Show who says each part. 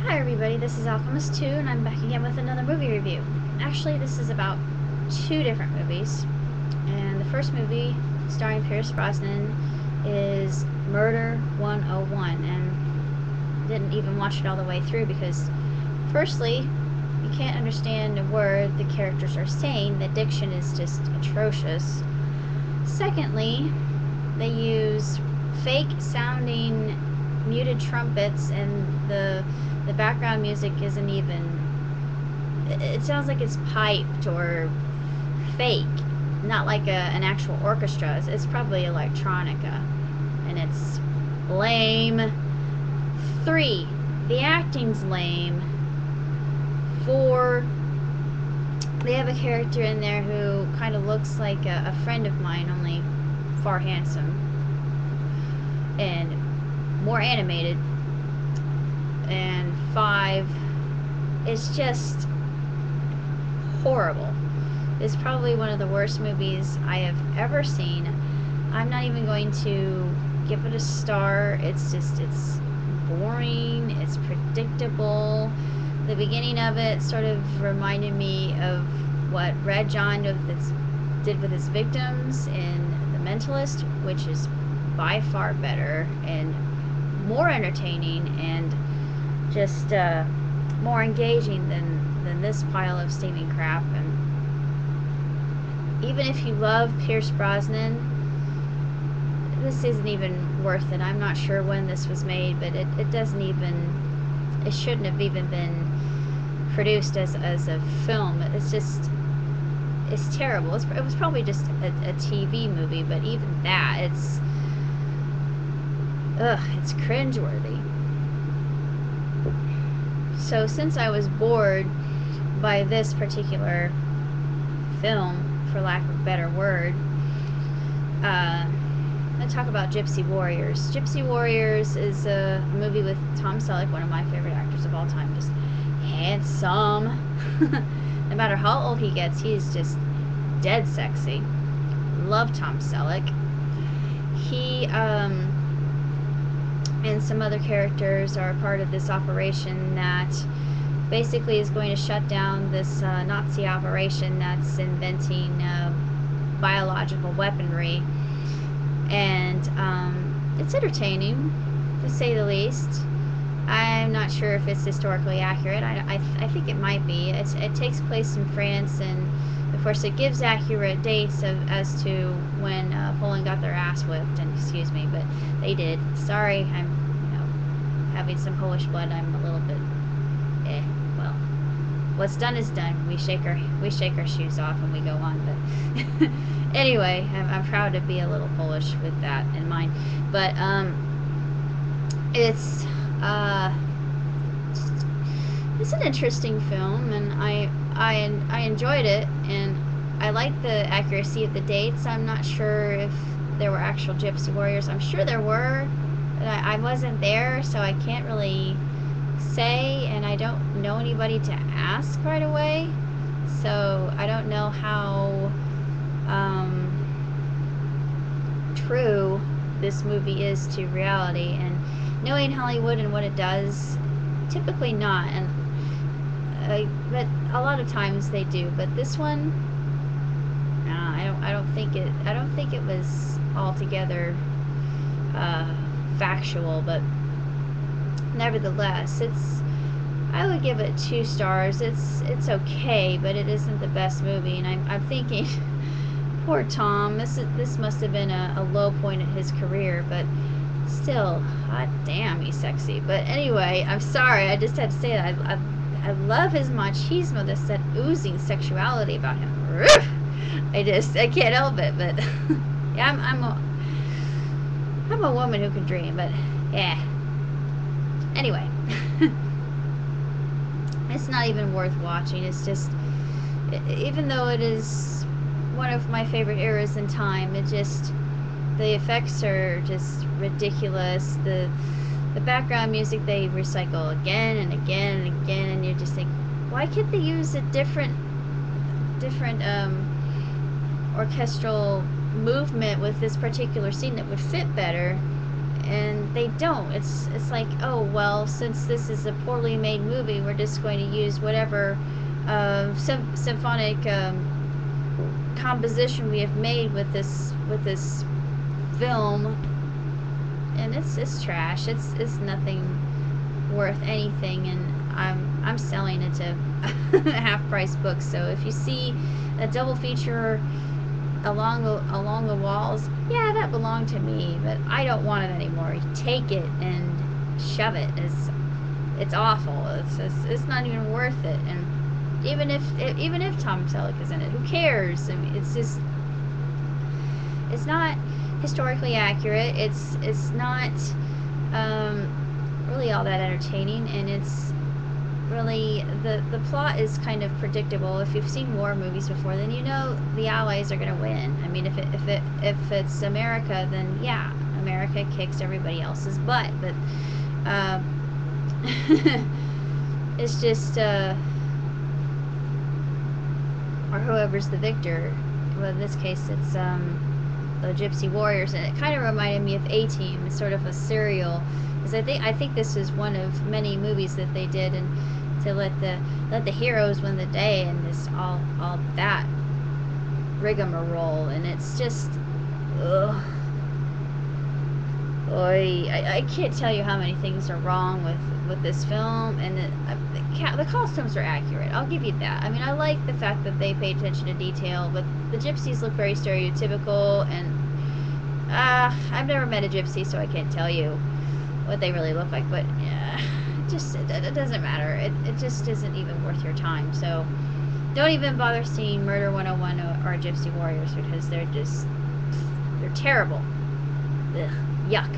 Speaker 1: Hi everybody, this is Alchemist 2 and I'm back again with another movie review. Actually, this is about two different movies. And the first movie, starring Pierce Brosnan, is Murder 101. And I didn't even watch it all the way through because, firstly, you can't understand a word the characters are saying. The diction is just atrocious. Secondly, they use fake sounding muted trumpets, and the background music isn't even, it sounds like it's piped or fake, not like an actual orchestra. It's probably electronica, and it's lame. 3, the acting's lame. 4, they have a character in there who kind of looks like a friend of mine, only far handsome and more animated. And 5, it's just horrible. It's probably one of the worst movies I have ever seen. I'm not even going to give it a star. It's boring. It's predictable. The beginning of it sort of reminded me of what Red John did with his victims in The Mentalist, which is by far better and more entertaining and just more engaging than this pile of steaming crap. And even if you love Pierce Brosnan, this isn't even worth it. I'm not sure when this was made, but it shouldn't have even been produced as a film. It's terrible. It was probably just a TV movie, but even that, it's cringeworthy. So since I was bored by this particular film, for lack of a better word, let's talk about Gypsy Warriors. Gypsy Warriors is a movie with Tom Sellick, one of my favorite actors of all time. Just handsome. No matter how old he gets, he's just dead sexy. Love Tom Sellick. He and some other characters are part of this operation that basically is going to shut down this Nazi operation that's inventing biological weaponry. And it's entertaining, to say the least. I'm not sure if it's historically accurate. I think it might be. It takes place in France, and of course it gives accurate dates as to when Poland got their ass whipped. And excuse me, but they did. Sorry, I'm having some Polish blood. I'm a little bit well, what's done is done. We shake our shoes off and we go on. But anyway, I'm proud to be a little Polish with that in mind. But it's an interesting film, and I enjoyed it, and I like the accuracy of the dates. I'm not sure if there were actual Gypsy Warriors. I'm sure there were, but I wasn't there, so I can't really say, and I don't know anybody to ask right away, so I don't know how true this movie is to reality. And knowing Hollywood and what it does, typically not, and but a lot of times they do. But this one, I don't think it was altogether factual. But nevertheless, I would give it 2 stars. It's okay, but it isn't the best movie. And I'm thinking, poor Tom. This must have been a low point in his career, but still, hot damn, he's sexy. But anyway, I'm sorry, I just had to say that. I love his machismo, that oozing sexuality about him. I can't help it. But yeah, I'm a woman who can dream. But yeah. Anyway, it's not even worth watching. It's just, even though it is one of my favorite eras in time, the effects are just ridiculous. The background music they recycle again and again and again, and you just think, why can't they use a different orchestral movement with this particular scene that would fit better? and they don't. It's like, oh well, since this is a poorly made movie, we're just going to use whatever symphonic composition we have made with this film, and it's trash. It's nothing worth anything, and I'm selling it to half price books. So if you see a double feature along the walls, yeah, that belonged to me, but I don't want it anymore. You take it and shove it. It's awful. It's not even worth it. And even if Tom Sellick is in it, who cares? I mean, it's not historically accurate. It's not really all that entertaining, and it's really the plot is kind of predictable. If you've seen war movies before, then you know the Allies are going to win. I mean, if it's America, then yeah, America kicks everybody else's butt. But it's just or whoever's the victor. Well, in this case, it's the Gypsy Warriors, and it kind of reminded me of A-Team. It's sort of a serial, because I think this is one of many movies that they did, and to let the heroes win the day, and this all that rigmarole, and it's just, ugh. Boy, I can't tell you how many things are wrong with this film, and the costumes are accurate. I'll give you that. I mean, I like the fact that they pay attention to detail, but the gypsies look very stereotypical, and I've never met a gypsy, so I can't tell you what they really look like, but yeah, it doesn't matter. It just isn't even worth your time. So don't even bother seeing Murder 101 or Gypsy Warriors, because they're terrible. Ugh, yuck.